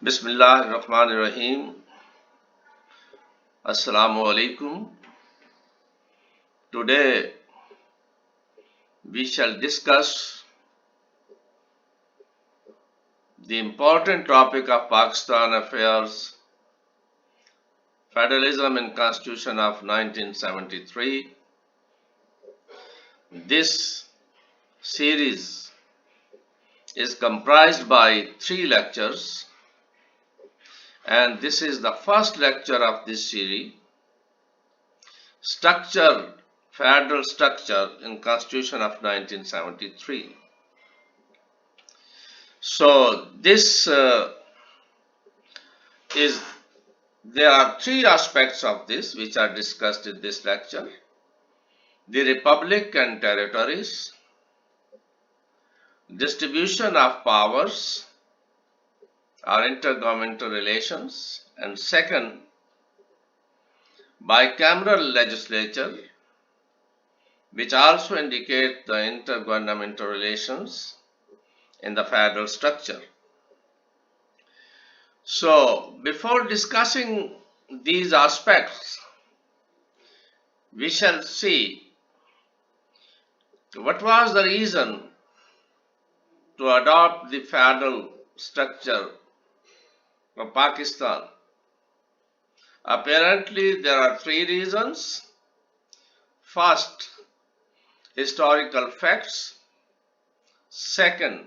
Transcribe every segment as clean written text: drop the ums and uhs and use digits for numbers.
Bismillah ar-Rahman ar-Rahim. Assalamu alaikum. Today we shall discuss the important topic of Pakistan affairs, Federalism and Constitution of 1973. This series is comprised by 3 lectures, and this is the first lecture of this series, Federal Structure in Constitution of 1973. So there are 3 aspects of this which are discussed in this lecture: the Republic and territories, distribution of powers or intergovernmental relations, and second, Bicameral Legislature, which also indicate the intergovernmental relations in the federal structure. So, before discussing these aspects, we shall see what was the reason to adopt the federal structure of Pakistan. Apparently, there are 3 reasons. First, historical facts. Second,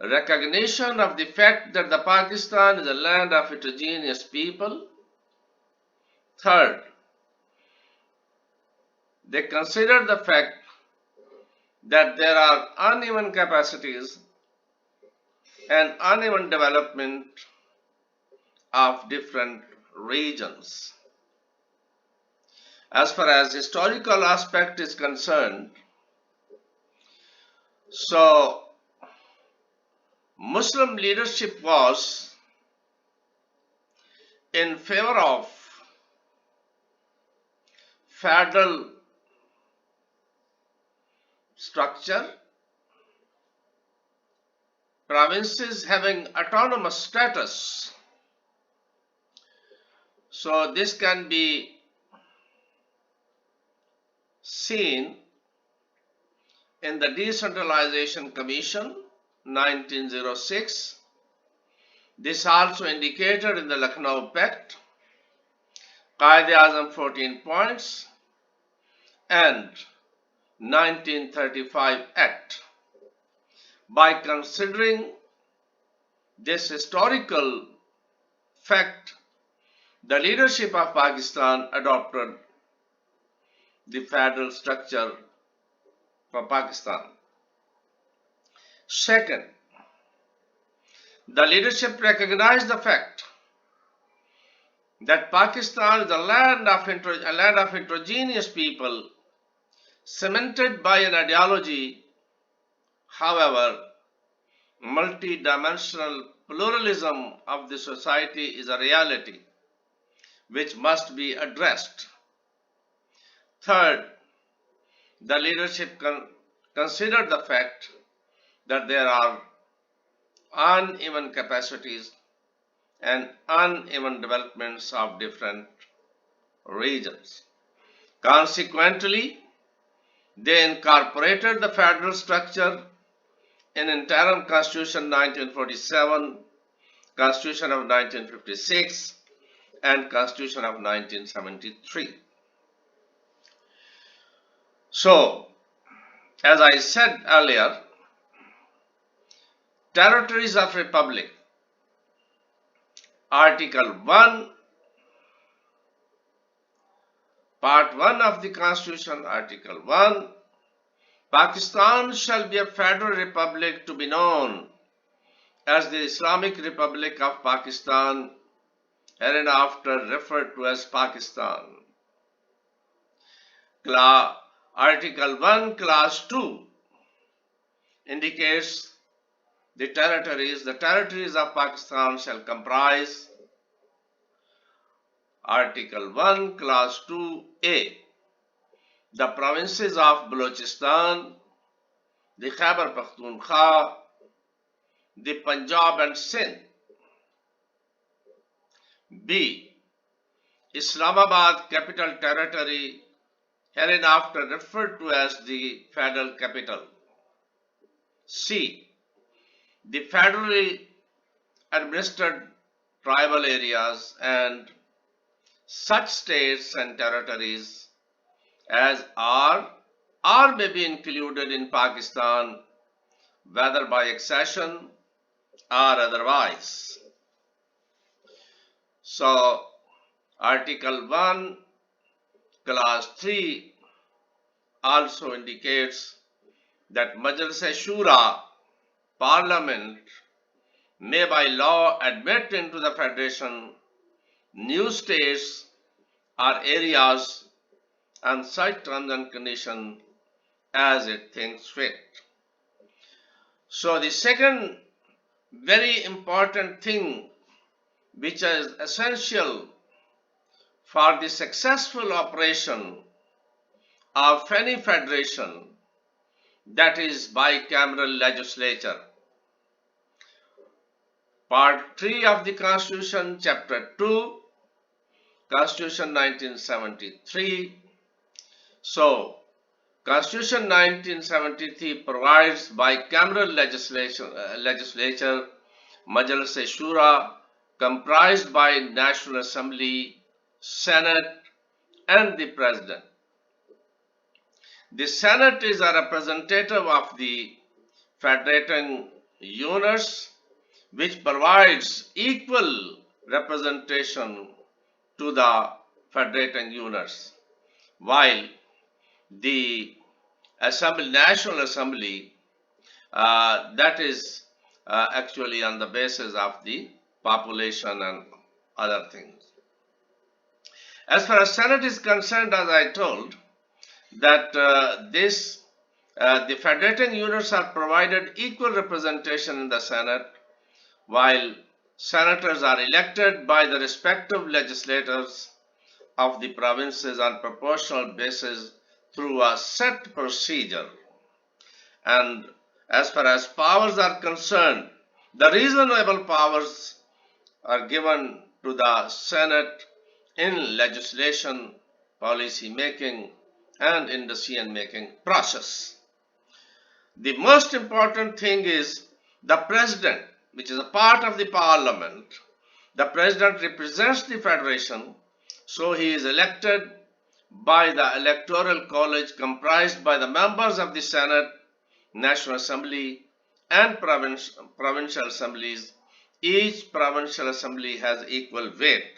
recognition of the fact that the Pakistan is a land of heterogeneous people. Third, they consider the fact that there are uneven capacities and uneven development of different regions. As far as historical aspect is concerned, so Muslim leadership was in favor of federal structure, provinces having autonomous status. So this can be seen in the Decentralization Commission 1906. This also indicated in the Lucknow Pact, Qaid-e-Azam 14 points, and 1935 Act. By considering this historical fact, the leadership of Pakistan adopted the federal structure for Pakistan. Second, the leadership recognized the fact that Pakistan is a land of heterogeneous people cemented by an ideology. However, multidimensional pluralism of the society is a reality which must be addressed. Third, the leadership considered the fact that there are uneven capacities and uneven developments of different regions. Consequently, they incorporated the federal structure in Interim Constitution 1947, Constitution of 1956, and Constitution of 1973. So, as I said earlier, territories of Republic, Article 1, Part 1 of the Constitution, Article 1, Pakistan shall be a federal republic to be known as the Islamic Republic of Pakistan, hereinafter referred to as Pakistan. Article 1, Clause 2 indicates the territories. The territories of Pakistan shall comprise Article 1, Clause 2A, the provinces of Balochistan, the Khyber Pakhtunkhwa, the Punjab and Sindh. B. Islamabad Capital Territory, hereinafter referred to as the Federal Capital. C. The federally administered tribal areas and such states and territories as are or may be included in Pakistan, whether by accession or otherwise. So, Article 1, Clause 3 also indicates that Majlis-e-Shura, Parliament, may by law admit into the Federation new states or areas on such terms and conditions as it thinks fit. So the second very important thing which is essential for the successful operation of any federation, that is bicameral legislature. Part 3 of the Constitution, Chapter 2, Constitution 1973. So, Constitution 1973 provides bicameral legislature, Majlis-e-Shura, comprised by National Assembly, Senate, and the President. The Senate is a representative of the federating units, which provides equal representation to the federating units, while the National Assembly, that is actually on the basis of the population and other things. As far as Senate is concerned, as I told, that the federating units are provided equal representation in the Senate, while senators are elected by the respective legislators of the provinces on proportional basis through a set procedure. And as far as powers are concerned, the reasonable powers are given to the Senate in legislation, policy making, and in decision making process. The most important thing is the President, which is a part of the Parliament. The President represents the Federation, so he is elected by the Electoral College comprised by the members of the Senate, National Assembly, and provincial assemblies. Each provincial assembly has equal weight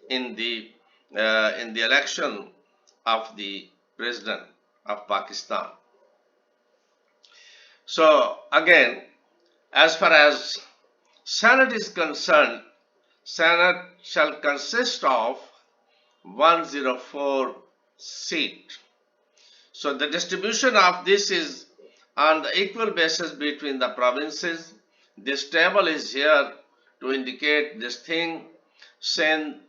in the election of the President of Pakistan. So again, as far as Senate is concerned, Senate shall consist of 104 seats. So the distribution of this is on the equal basis between the provinces. This table is here to indicate this thing. Sindh,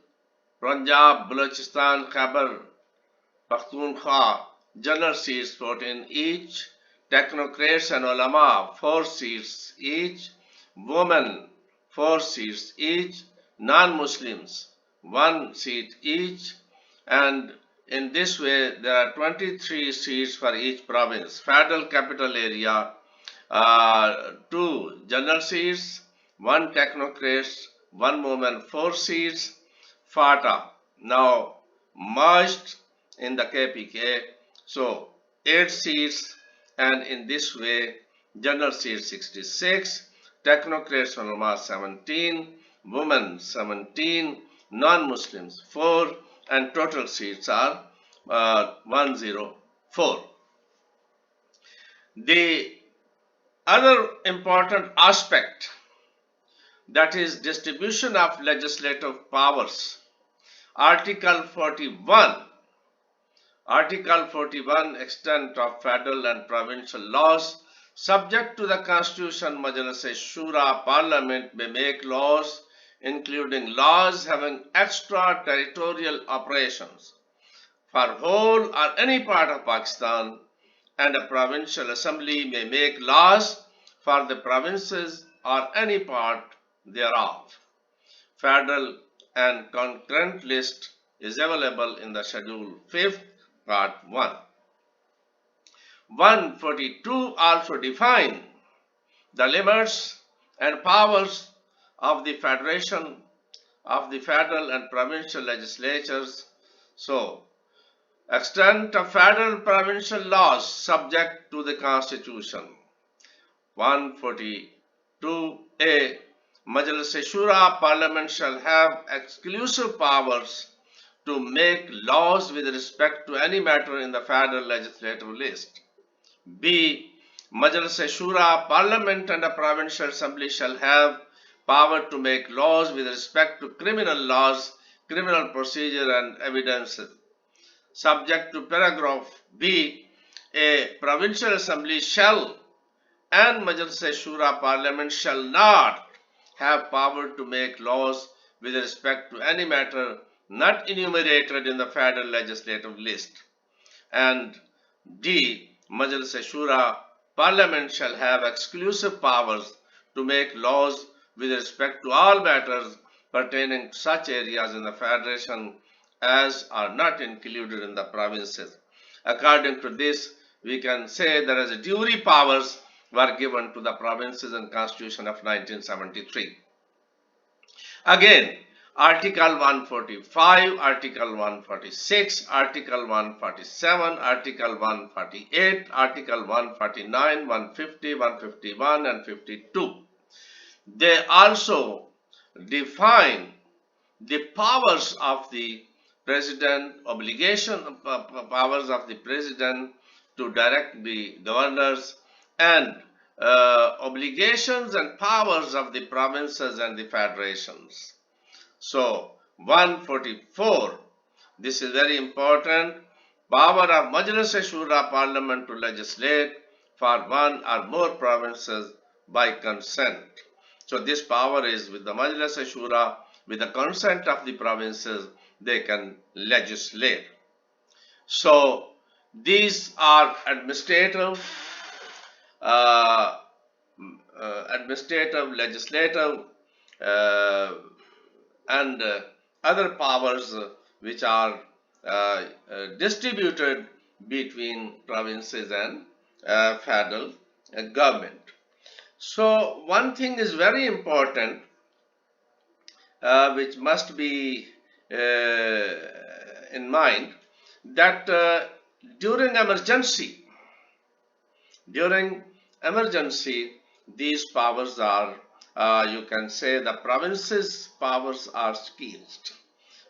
Punjab, Balochistan, Khyber Pakhtunkhwa, general seats 14 each, technocrats and ulama 4 seats each, women 4 seats each, non-Muslims 1 seat each, and in this way there are 23 seats for each province. Federal Capital Area 2 general seats, 1 technocrats, 1 woman, 4 seats. FATA now merged in the KPK, so 8 seats, and in this way general seats 66, technocrats and ulama 17, women 17, non-Muslims 4, and total seats are 104. The other important aspect, that is distribution of legislative powers. Article 41. Article 41, extent of federal and provincial laws. Subject to the Constitution, Majlis-e-Shura, Parliament may make laws, including laws having extraterritorial operations for whole or any part of Pakistan, and a provincial assembly may make laws for the provinces or any part thereof. Federal and concurrent list is available in the Schedule 5th, Part 1. 142 also define the limits and powers of the Federation, of the federal and provincial legislatures. So, extent of federal provincial laws subject to the Constitution. 142A. Majlis-e-Shura Parliament shall have exclusive powers to make laws with respect to any matter in the federal legislative list. B. Majlis-e-Shura Parliament and the Provincial Assembly shall have power to make laws with respect to criminal laws, criminal procedure and evidences. Subject to paragraph B, a Provincial Assembly shall and Majlis-e-Shura Parliament shall not have power to make laws with respect to any matter not enumerated in the federal legislative list. And D. Majlis-e-Shura Parliament shall have exclusive powers to make laws with respect to all matters pertaining to such areas in the Federation as are not included in the provinces. According to this, we can say there is a jury powers were given to the provinces in Constitution of 1973. Again, Article 145, Article 146, Article 147, Article 148, Article 149, 150, 151 and 52. They also define the powers of the President, powers of the President to direct the governors and obligations and powers of the provinces and the federations. So 144, this is very important. Power of Majlis-e-Shura Parliament to legislate for one or more provinces by consent. So this power is with the Majlis-e-Shura, with the consent of the provinces, they can legislate. So these are administrative, legislative, and other powers which are distributed between provinces and federal government. So one thing is very important which must be in mind, that during emergency, these powers are, you can say the provinces' powers are squeezed,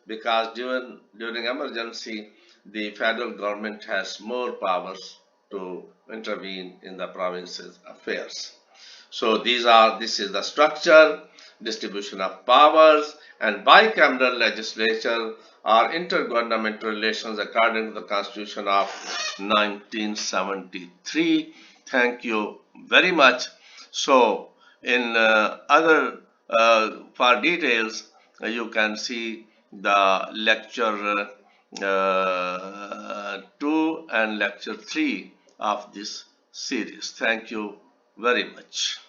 because during emergency, the federal government has more powers to intervene in the provinces' affairs. So this is the structure, distribution of powers, and bicameral legislature are intergovernmental relations according to the Constitution of 1973. Thank you very much. So in for details, you can see the lecture 2 and lecture 3 of this series. Thank you very much.